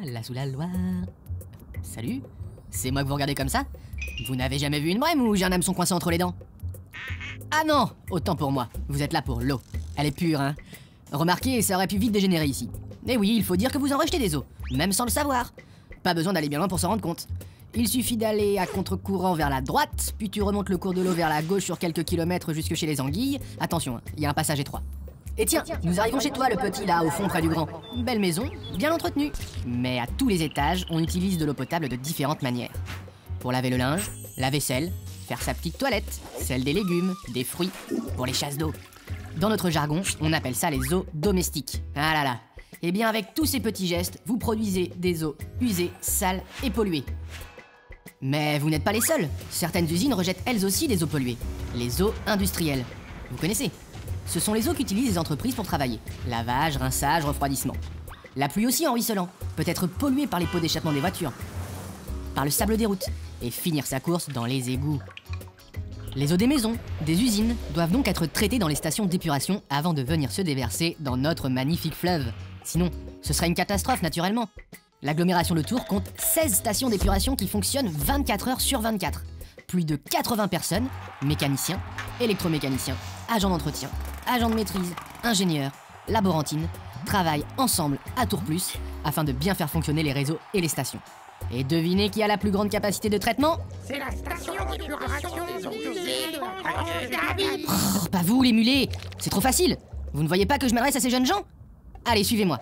La sous la Loire. Salut, c'est moi que vous regardez comme ça? Vous n'avez jamais vu une brème ou j'ai un hameçon coincé entre les dents? Ah non, autant pour moi, vous êtes là pour l'eau. Elle est pure, hein. Remarquez, ça aurait pu vite dégénérer ici. Et oui, il faut dire que vous en rejetez des eaux, même sans le savoir. Pas besoin d'aller bien loin pour s'en rendre compte. Il suffit d'aller à contre-courant vers la droite, puis tu remontes le cours de l'eau vers la gauche sur quelques kilomètres jusque chez les anguilles. Attention, il y a un passage étroit. Et tiens, nous arrivons chez toi, le petit, là, au fond, près du grand. Belle maison, bien entretenue. Mais à tous les étages, on utilise de l'eau potable de différentes manières. Pour laver le linge, la vaisselle, faire sa petite toilette, celle des légumes, des fruits, pour les chasses d'eau. Dans notre jargon, on appelle ça les eaux domestiques. Ah là là. Eh bien, avec tous ces petits gestes, vous produisez des eaux usées, sales et polluées. Mais vous n'êtes pas les seuls. Certaines usines rejettent elles aussi des eaux polluées. Les eaux industrielles. Vous connaissez? Ce sont les eaux qu'utilisent les entreprises pour travailler. Lavage, rinçage, refroidissement. La pluie aussi en ruisselant peut être polluée par les pots d'échappement des voitures, par le sable des routes, et finir sa course dans les égouts. Les eaux des maisons, des usines, doivent donc être traitées dans les stations d'épuration avant de venir se déverser dans notre magnifique fleuve. Sinon, ce serait une catastrophe naturellement. L'agglomération de Tours compte 16 stations d'épuration qui fonctionnent 24 heures sur 24. Plus de 80 personnes, mécaniciens, électromécaniciens, agents d'entretien, agents de maîtrise, ingénieurs, laborantines, travaillent ensemble à Tours Plus afin de bien faire fonctionner les réseaux et les stations. Et devinez qui a la plus grande capacité de traitement? C'est la station d'épuration des eaux usées. Oh, pas vous les mulets, c'est trop facile. Vous ne voyez pas que je m'adresse à ces jeunes gens? Allez, suivez-moi.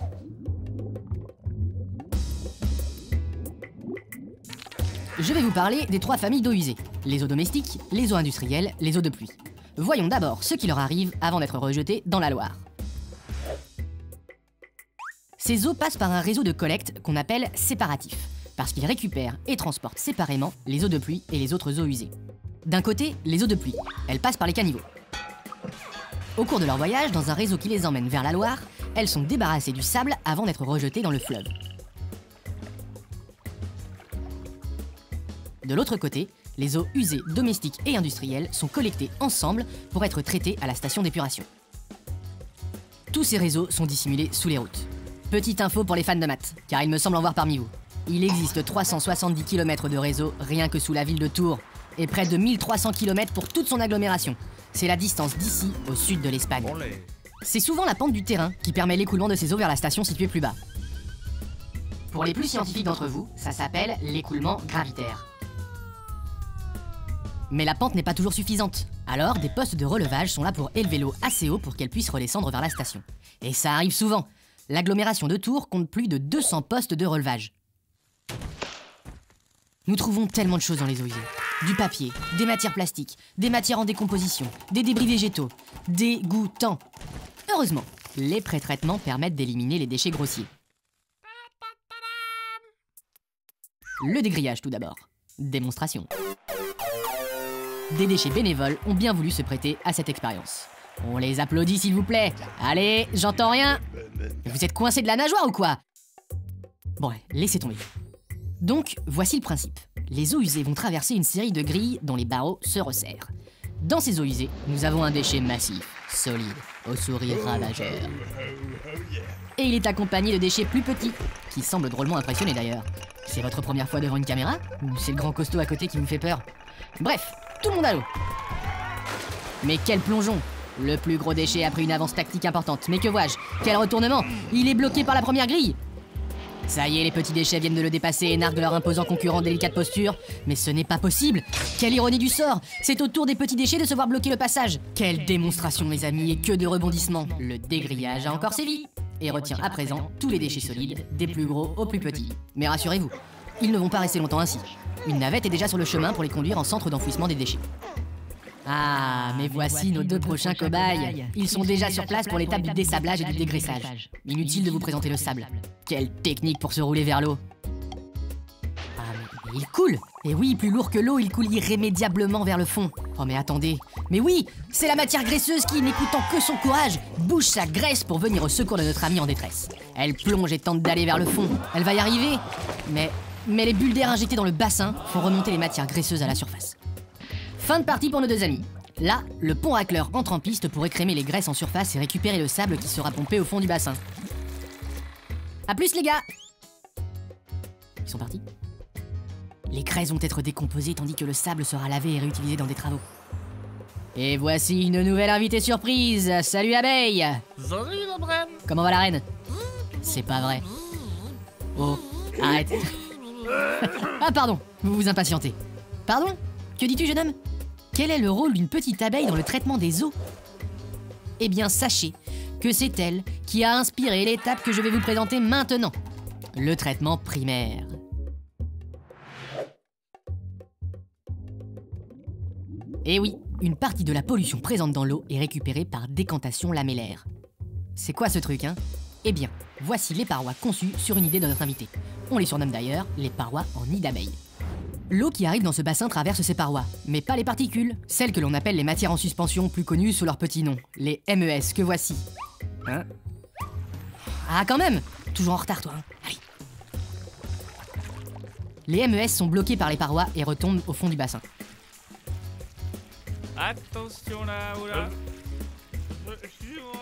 Je vais vous parler des 3 familles d'eau usée. Les eaux domestiques, les eaux industrielles, les eaux de pluie. Voyons d'abord ce qui leur arrive avant d'être rejetées dans la Loire. Ces eaux passent par un réseau de collecte qu'on appelle séparatif, parce qu'ils récupèrent et transportent séparément les eaux de pluie et les autres eaux usées. D'un côté, les eaux de pluie, elles passent par les caniveaux. Au cours de leur voyage, dans un réseau qui les emmène vers la Loire, elles sont débarrassées du sable avant d'être rejetées dans le fleuve. De l'autre côté, les eaux usées, domestiques et industrielles sont collectées ensemble pour être traitées à la station d'épuration. Tous ces réseaux sont dissimulés sous les routes. Petite info pour les fans de maths, car il me semble en voir parmi vous. Il existe 370 km de réseau rien que sous la ville de Tours, et près de 1300 km pour toute son agglomération. C'est la distance d'ici au sud de l'Espagne. C'est souvent la pente du terrain qui permet l'écoulement de ces eaux vers la station située plus bas. Pour les plus scientifiques d'entre vous, ça s'appelle l'écoulement gravitaire. Mais la pente n'est pas toujours suffisante. Alors, des postes de relevage sont là pour élever l'eau assez haut pour qu'elle puisse redescendre vers la station. Et ça arrive souvent. L'agglomération de Tours compte plus de 200 postes de relevage. Nous trouvons tellement de choses dans les eaux usées. Du papier, des matières plastiques, des matières en décomposition, des débris végétaux, dégoûtants. Heureusement, les pré-traitements permettent d'éliminer les déchets grossiers. Le dégrillage tout d'abord. Démonstration. Des déchets bénévoles ont bien voulu se prêter à cette expérience. On les applaudit s'il vous plaît. Allez, j'entends rien. Vous êtes coincé de la nageoire ou quoi? Bon, laissez tomber. Donc, voici le principe. Les eaux usées vont traverser une série de grilles dont les barreaux se resserrent. Dans ces eaux usées, nous avons un déchet massif, solide, au sourire ravageur. Et il est accompagné de déchets plus petits, qui semblent drôlement impressionnés d'ailleurs. C'est votre première fois devant une caméra? Ou c'est le grand costaud à côté qui vous fait peur? Bref, tout le monde à l'eau. Mais quel plongeon! Le plus gros déchet a pris une avance tactique importante. Mais que vois-je? Quel retournement! Il est bloqué par la première grille! Ça y est, les petits déchets viennent de le dépasser et narguent leur imposant concurrent délicate posture. Mais ce n'est pas possible! Quelle ironie du sort! C'est au tour des petits déchets de se voir bloquer le passage. Quelle démonstration, mes amis, et que de rebondissements! Le dégrillage a encore sévi et retient à présent tous les déchets solides, des plus gros aux plus petits. Mais rassurez-vous, ils ne vont pas rester longtemps ainsi. Une navette est déjà sur le chemin pour les conduire en centre d'enfouissement des déchets. Ah, mais voici nos 2 prochains cobayes. Ils sont déjà sur place pour l'étape du dessablage et du dégraissage. Inutile de vous présenter le sable. Quelle technique pour se rouler vers l'eau. Ah, mais il coule. Et oui, plus lourd que l'eau, il coule irrémédiablement vers le fond. Oh mais attendez. Mais oui, c'est la matière graisseuse qui, n'écoutant que son courage, bouge sa graisse pour venir au secours de notre ami en détresse. Elle plonge et tente d'aller vers le fond. Elle va y arriver. Mais les bulles d'air injectées dans le bassin font remonter les matières graisseuses à la surface. Fin de partie pour nos 2 amis. Là, le pont racleur entre en piste pour écrémer les graisses en surface et récupérer le sable qui sera pompé au fond du bassin. A plus les gars! Ils sont partis? Les graisses vont être décomposées tandis que le sable sera lavé et réutilisé dans des travaux. Et voici une nouvelle invitée surprise. Salut abeille! Salut la brème. Comment va la reine? C'est pas vrai. Oh, arrête. Ah pardon, vous vous impatientez. Pardon? Que dis-tu jeune homme? Quel est le rôle d'une petite abeille dans le traitement des eaux? Eh bien sachez que c'est elle qui a inspiré l'étape que je vais vous présenter maintenant. Le traitement primaire. Eh oui, une partie de la pollution présente dans l'eau est récupérée par décantation lamellaire. C'est quoi ce truc, hein? Eh bien, voici les parois conçues sur une idée de notre invité. On les surnomme d'ailleurs les parois en nid d'abeille. L'eau qui arrive dans ce bassin traverse ces parois, mais pas les particules, celles que l'on appelle les matières en suspension, plus connues sous leur petit nom, les MES, que voici. Hein? Ah quand même! Toujours en retard toi, hein? Allez. Les MES sont bloqués par les parois et retombent au fond du bassin. Attention là, oula.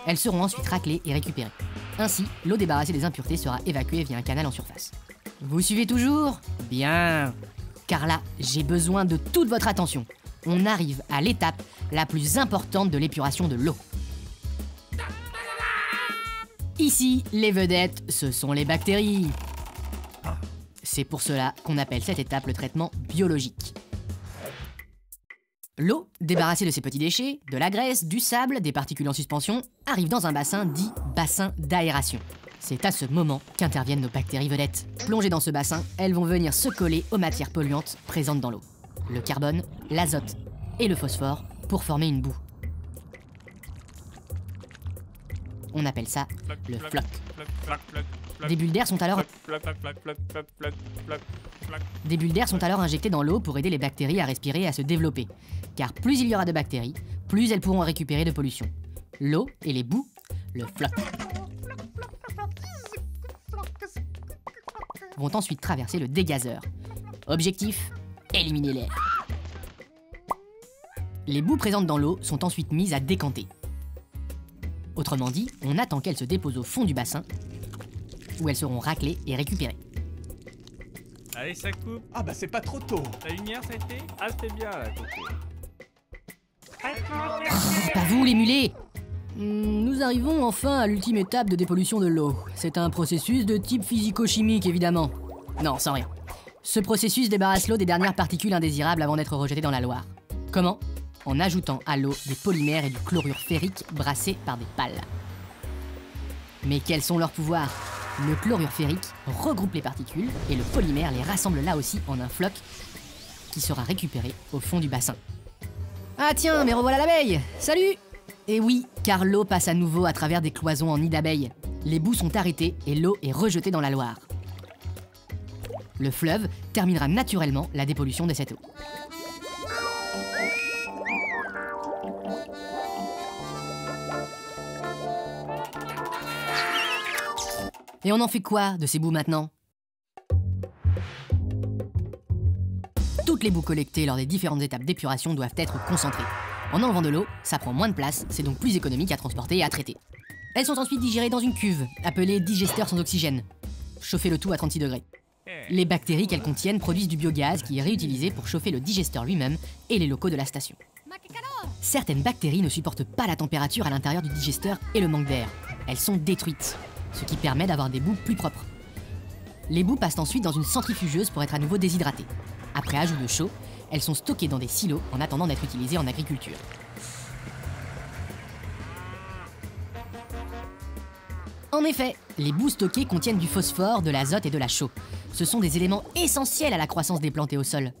Elles seront ensuite raclées et récupérées. Ainsi, l'eau débarrassée des impuretés sera évacuée via un canal en surface. Vous suivez toujours? Bien. Car là, j'ai besoin de toute votre attention. On arrive à l'étape la plus importante de l'épuration de l'eau. Ici, les vedettes, ce sont les bactéries. C'est pour cela qu'on appelle cette étape le traitement biologique. L'eau, débarrassée de ses petits déchets, de la graisse, du sable, des particules en suspension, arrive dans un bassin dit bassin d'aération. C'est à ce moment qu'interviennent nos bactéries vedettes. Plongées dans ce bassin, elles vont venir se coller aux matières polluantes présentes dans l'eau. Le carbone, l'azote et le phosphore pour former une boue. On appelle ça le floc. Des bulles d'air sont alors injectées dans l'eau pour aider les bactéries à respirer et à se développer. Car plus il y aura de bactéries, plus elles pourront récupérer de pollution. L'eau et les boues, le floc, vont ensuite traverser le dégazeur. Objectif, éliminer l'air. Les boues présentes dans l'eau sont ensuite mises à décanter. Autrement dit, on attend qu'elles se déposent au fond du bassin, où elles seront raclées et récupérées. Allez, ça coupe. Ah bah c'est pas trop tôt. La lumière, ça a été? Ah, c'était bien là, côté. Pas vous les mulets! Nous arrivons enfin à l'ultime étape de dépollution de l'eau. C'est un processus de type physico-chimique évidemment. Non, sans rien. Ce processus débarrasse l'eau des dernières particules indésirables avant d'être rejetée dans la Loire. Comment? En ajoutant à l'eau des polymères et du chlorure ferrique brassés par des pales. Mais quels sont leurs pouvoirs? Le chlorure ferrique regroupe les particules et le polymère les rassemble là aussi en un floc qui sera récupéré au fond du bassin. Ah tiens, mais revoilà l'abeille! Salut! Et oui, car l'eau passe à nouveau à travers des cloisons en nid d'abeilles. Les boues sont arrêtées et l'eau est rejetée dans la Loire. Le fleuve terminera naturellement la dépollution de cette eau. Et on en fait quoi de ces boues maintenant? Toutes les boues collectées lors des différentes étapes d'épuration doivent être concentrées. En enlevant de l'eau, ça prend moins de place, c'est donc plus économique à transporter et à traiter. Elles sont ensuite digérées dans une cuve, appelée digesteur sans oxygène. Chauffez le tout à 36 degrés. Les bactéries qu'elles contiennent produisent du biogaz qui est réutilisé pour chauffer le digesteur lui-même et les locaux de la station. Certaines bactéries ne supportent pas la température à l'intérieur du digesteur et le manque d'air. Elles sont détruites, ce qui permet d'avoir des boues plus propres. Les boues passent ensuite dans une centrifugeuse pour être à nouveau déshydratées. Après ajout de chaud, elles sont stockées dans des silos en attendant d'être utilisées en agriculture. En effet, les boues stockées contiennent du phosphore, de l'azote et de la chaux. Ce sont des éléments essentiels à la croissance des plantes et au sol.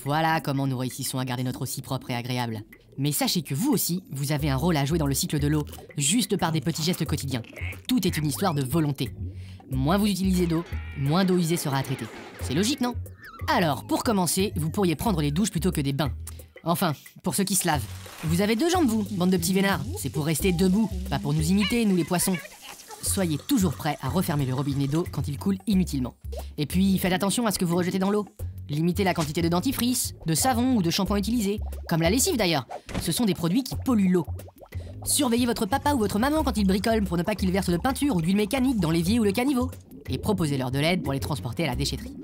Voilà comment nous réussissons à garder notre eau si propre et agréable. Mais sachez que vous aussi, vous avez un rôle à jouer dans le cycle de l'eau, juste par des petits gestes quotidiens. Tout est une histoire de volonté. Moins vous utilisez d'eau, moins d'eau usée sera à traiter. C'est logique, non? Alors, pour commencer, vous pourriez prendre les douches plutôt que des bains. Enfin, pour ceux qui se lavent, vous avez 2 jambes, vous, bande de petits vénards. C'est pour rester debout, pas pour nous imiter, nous les poissons. Soyez toujours prêts à refermer le robinet d'eau quand il coule inutilement. Et puis, faites attention à ce que vous rejetez dans l'eau. Limitez la quantité de dentifrice, de savon ou de shampoing utilisé, comme la lessive d'ailleurs. Ce sont des produits qui polluent l'eau. Surveillez votre papa ou votre maman quand ils bricolent pour ne pas qu'ils versent de peinture ou d'huile mécanique dans l'évier ou le caniveau. Et proposez-leur de l'aide pour les transporter à la déchetterie.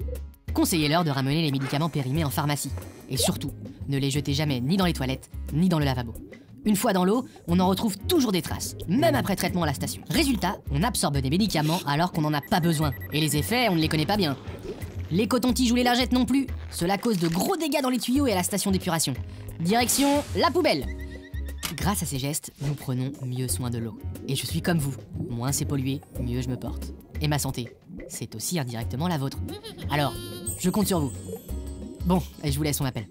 Conseillez-leur de ramener les médicaments périmés en pharmacie. Et surtout, ne les jetez jamais ni dans les toilettes, ni dans le lavabo. Une fois dans l'eau, on en retrouve toujours des traces, même après traitement à la station. Résultat, on absorbe des médicaments alors qu'on n'en a pas besoin. Et les effets, on ne les connaît pas bien. Les cotons-tiges ou les lingettes non plus. Cela cause de gros dégâts dans les tuyaux et à la station d'épuration. Direction la poubelle. Grâce à ces gestes, nous prenons mieux soin de l'eau. Et je suis comme vous. Moins c'est pollué, mieux je me porte. Et ma santé, c'est aussi indirectement la vôtre. Alors, je compte sur vous. Bon, et je vous laisse, on m'appelle.